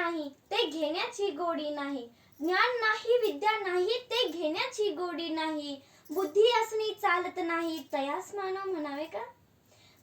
नाही ते घेण्याची गोडी नाही. ज्ञान नाही विद्या नाही ते घेण्याची गोडी नाही. बुद्धी असणी चालत नाही तयास मानव म्हणावे का.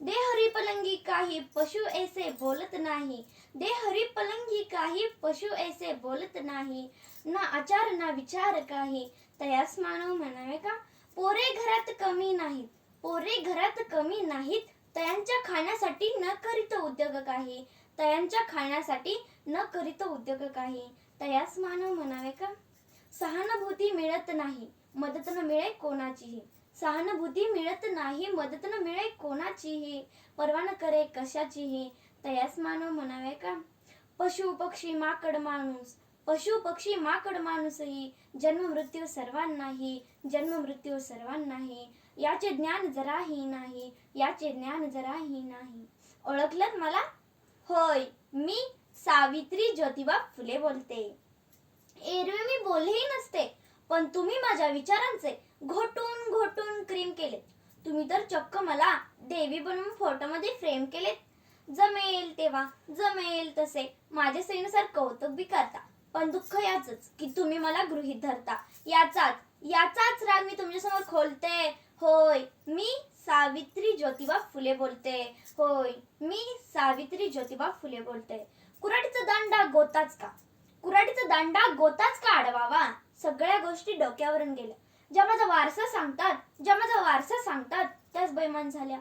दे हरी पलंगी काही पशु ऐसे बोलत नाही. दे हरी पलंगी काही पशु ऐसे बोलत नाही. ना आचार ना विचार काही तयास मानव म्हणावे का. पोरे घरात कमी नाहीत पोरे घरात कमी नाहीत तयांच्या खाण्यासाठी न करीत उद्योग काही. तयांच्या खाण्यासाठी न करीत उद्योग काही तयास मानव म्हणावे का. सहानुभूती मिळत नाही मदत न मिळे कोणाचीही. सहानुभूती मिळत नाही मदत न मिळे कोणाचीही. पर्वा न करे कशाचीही तयास मानव म्हणावे का. पशु पक्षी माकड माणूस पशु पक्षी माकड माणूसही जन्म मृत्यू सर्वांनाही. जन्म मृत्यू सर्वांनाही याचे ज्ञान जराही नाही. याचे ज्ञान जराही नाही. ओळखलत मला. होय मी सावित्री ज्योतिबा फुले बोलते. एरवी मी बोललेही नसते पण तुम्ही माझ्या विचारांचे घोटून घोटून क्रीम केलेत. तुम्ही तर चक्क मला देवी बनवून फोटोमध्ये फ्रेम केलेत. जमेल तेव्हा जमेल तसे माझ्या सोयीनुसार कौतुक बी करता. पण दुःख याचंच की तुम्ही मला गृहीत धरता. याचाच राग मी तुमच्यासमोर खोलते. होय मी सावित्री ज्योतिबा फुले बोलते. होय मी सावित्री ज्योतिबा फुले बोलते. कुऱ्हाडीचा दांडा गोताच का कुऱ्हाडीचा दांडा गोताच का अडवावा. सगळ्या गोष्टी डोक्यावरून गेल्या. ज्या माझा वारसा सांगतात त्याच बैमान झाल्या.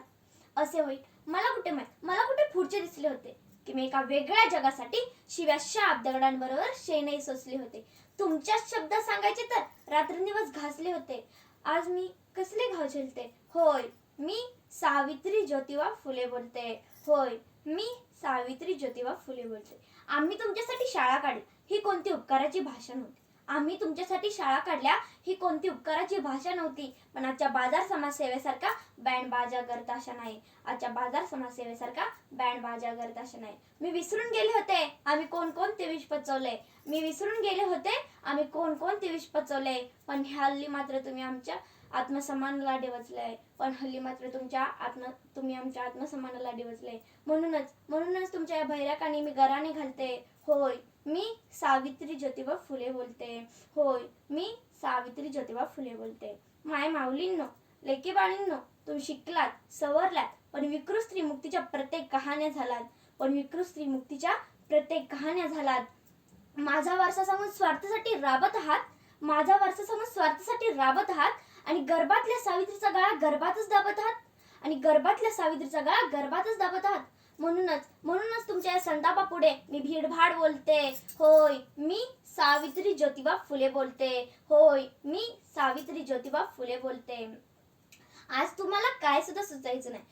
असे होईल मला कुठे पुढचे दिसले होते की मी एका वेगळ्या जगासाठी शिव्या शाप दगडांबरोबर शेणही सोसले होते. तुमच्याच शब्दात सांगायचे तर रात्रंदिवस घासले होते. आज मी कसले घाव झेलते. होय मी सावित्री ज्योतिबा फुले बोलते. होय मी सावित्री ज्योतिबा फुले बोलते. आम्ही तुमच्यासाठी शाळा काढली ही कोणती उपकाराची भाषा नव्हती. आम्ही तुमच्यासाठी शाळा काढल्या ही कोणती उपकाराची भाषा नव्हती. पण आजच्या बाजार समाजसेवेसारखा बँड बाजा गरताशा नाही. आजच्या बाजार समाजसेवेसारखा बँड बाजा गरताशा नाही. मी विसरून गेले होते आम्ही कोणते विष पचवले. मी विसरून गेले होते आम्ही कोणते विष पचवले. पण हल्ली मात्र तुम्ही आमच्या आत्मसन्मानाला डिवचलंय. तुम्ही आमच्या आत्मसन्मानाला डिवचलंय. म्हणूनच तुमच्या या भैऱ्याकानी मी गराने घालते. होय मी सावित्री ज्योतिबा फुले बोलते. होय मी सावित्री ज्योतिबा फुले बोलते. माय माऊलींनो लेकी बाळींनो तुम्ही शिकलात सवरलात पण विकृत स्त्री मुक्तीच्या प्रत्येक कहाण्या झालात. माझा वारसा सांगून स्वार्थासाठी राबत आहात आणि गर्भातल्या सावित्रीचा गळा गर्भातच दाबत आहात. म्हणूनच तुमच्या या संतापापुढे मी भीडभाड बोलते. होय मी सावित्री ज्योतिबा फुले बोलते. होय मी सावित्री ज्योतिबा फुले बोलते. आज तुम्हाला काय सुद्धा सुचायचं नाही.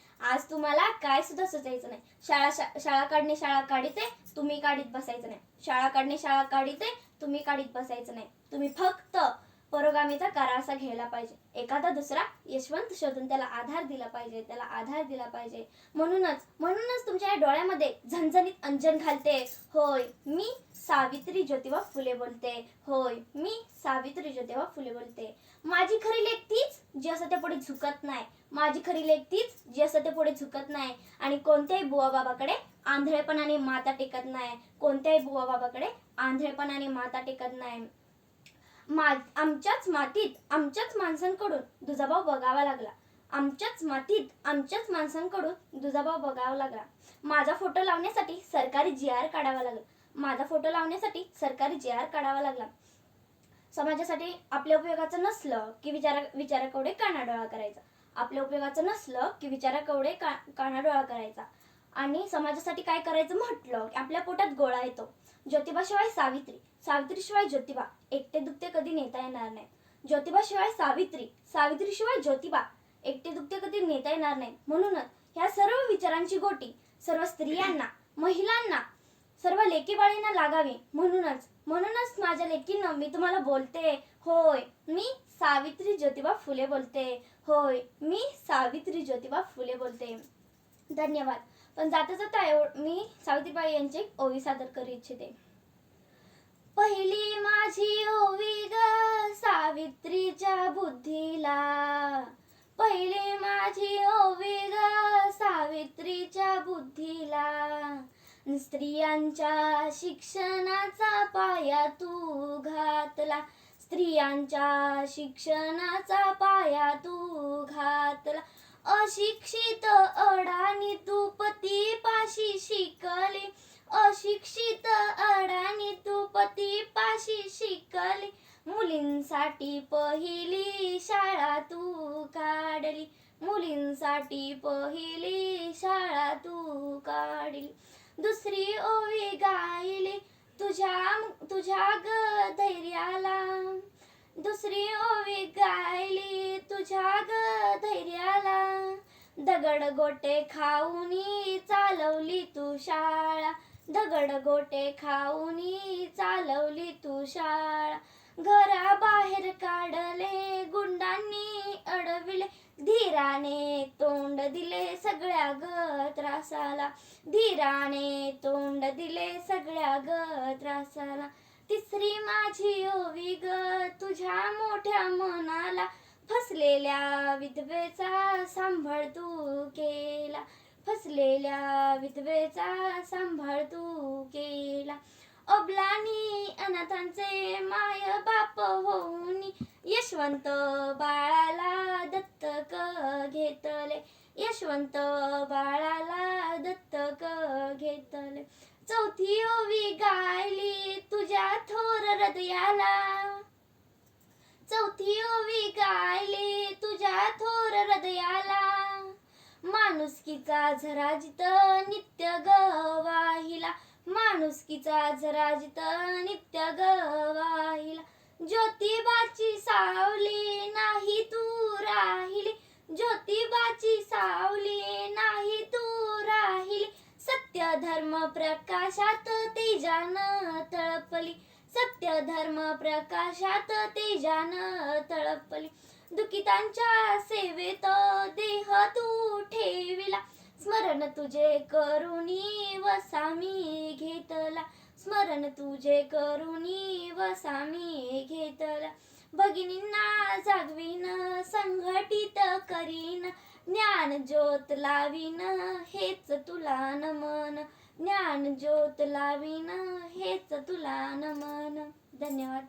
शाळा काढते तुम्ही काढीत बसायचं नाही. तुम्ही फक्त परोगामीचा करारसा घ्यायला पाहिजे. एखादा दुसरा यशवंत शोधून त्याला आधार दिला पाहिजे. म्हणूनच तुमच्या या डोळ्यामध्ये झणझणीत अंजन घालते. होय मी सावित्री ज्योतिबा फुले बोलते. होय मी सावित्री ज्योतिबा फुले बोलते. माझी खरी लेक तीच जी असं त्या पुढे झुकत नाही. आणि कोणत्याही बुवा बाबाकडे आंधळेपणाने माता टेकत नाही. आमच्याच मातीत माणसांकडून दुजाभाव बघावा लागला. माझा फोटो लावण्यासाठी सरकारी GR काढावा लागला. समाजासाठी आपल्या उपयोगाचं नसलं की विचाराकडे कानाडोळा करायचा. आणि समाजासाठी काय करायचं म्हटलं की आपल्या पोटात गोळा येतो. ज्योतिबाशिवाय सावित्रीशिवाय ज्योतिबा एकटे दुखते कधी नेता येणार नाही. ज्योतिबाशिवाय सावित्रीशिवाय ज्योतिबा एकटे दुखते कधी नेता येणार नाही. म्हणूनच ह्या सर्व विचारांची गोटी सर्व स्त्रियांना महिलांना सर्व लेकीबाळींना लागावी. म्हणूनच माझ्या लेकींनो मी तुम्हाला बोलते. होय मी सावित्री ज्योतिबा फुले बोलते. होय मी सावित्री ज्योतिबा फुले बोलते. धन्यवाद. पण जाता मी सावित्रीबाई यांची एक ओवी सादर करू इच्छिते. पहिली माझी ओवी ग सावित्रीच्या बुद्धीला. पहिली माझी ओवी ग सावित्रीच्या बुद्धीला. स्त्रियांच्या शिक्षणाचा पाया तू घातला, स्त्रियांच्या शिक्षणाचा पाया तू घातला. अशिक्षित अडाणी तू पतीपाशी शिकली, अशिक्षित अडाणी तू पतीपाशी शिकली. मुलींसाठी पहिली शाळा तू काढली, मुलींसाठी पहिली शाळा तू काढली. दुसरी ओवी गायली तुझ्या ग धैर्याला, दुसरी ओवी गायली तुझ्या ग धैर्याला. दगड गोटे खाऊनी चालवली तू शाळा, दगड गोटे खाऊनी चालवली तू शाळा. घराबाहेर काढले गुंडांनी अडविले, धीराने तोंड दिले सगळ्या ग त्रासाला, धीराने तोंड दिले सगळ्या ग त्रासाला. तिसरी माझी ओवी ग तुझ्या मोठ्या मनाला, फसलेल्या विधवेचा सांभाळ तू केला, फसलेल्या विधवेचा सांभाळ तू केला. अबलानी अनाथांचे माय बाप होऊनी, यशवंत बाळाला दत्तक घेतले, यशवंत बाळाला दत्तक घेतले. चौथी ओवी गायली तुझ्या थोर हृदयाला, चौथी ओवी गायली तुझ्या थोर हृदयाला. माणुसकीचा झरा जिथं नित्य ग वाहिला, माणुसकीचा झरा जिथं नित्य ग वाहिला. ज्योतिबाची सावली नाही तू राहिली, ज्योतिबाची सावली नाही तू राहिली. सत्य धर्म प्रकाशात तेजानं तळपली, सत्य धर्म प्रकाशात तेजानं तळपली. दुखितांच्या सेवेत देह तू ठेविला, स्मरण तुझे करुणी वसामी घेतला, स्मरण तुझे करुणी वसामी घेतला. भगिनींना जागवीन संघटित करीन, ज्ञान ज्योत लावीन हेच तुला नमन, ज्ञान ज्योत लावीन हेच तुला नमन. धन्यवाद.